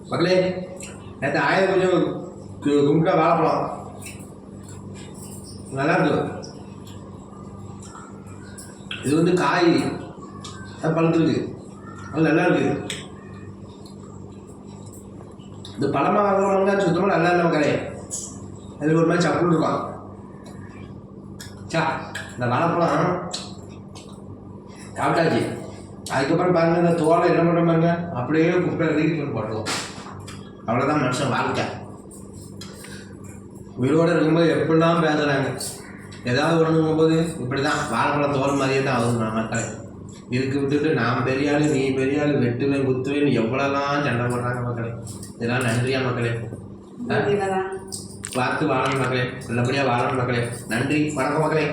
மக்களே நேற்று ஆயிரம் கொஞ்சம் கும்பிட்டா வாழைப்பழம் நல்லா இருக்கு. இது வந்து காய் அது பழுத்துருக்கு, அது நல்லா இருக்கு. இந்த பழமாக வாங்குறவங்க சுத்தமாக நல்லா இல்லை மக்களே. அது ஒரு மாதிரி சப்புன்னு இருக்கும். சா இந்த வாழைப்பழம் சாப்பிட்டாச்சு. அதுக்கப்புறம் பாருங்க இந்த தோலை என்ன பண்ணுற பாருங்க, அப்படியே குப்பை ரீதி பண்ணி போட்டுருவோம். அவ்வளோதான் மனுஷன் வாழ்க்கை. உயிரோடு இருக்கும்போது எப்படிலாம் பேசுகிறாங்க, ஏதாவது ஒன்றுங்கும் போது இப்படி தான் வாழைப்பழம் தோல் மாதிரியே தான் ஆகுது. நான் மக்களே இதுக்கு விட்டுட்டு நான் பெரிய ஆள் நீ பெரிய ஆள் வெட்டுவேன் குத்துவேன் எவ்வளோலாம் சண்டை போடுறாங்க மக்களே. இதெல்லாம் நன்றியா மக்களே, பார்த்து வாழணும் மக்களே, நல்லபடியாக வாழணும் மக்களே. நன்றி, வணக்கம் மக்களே.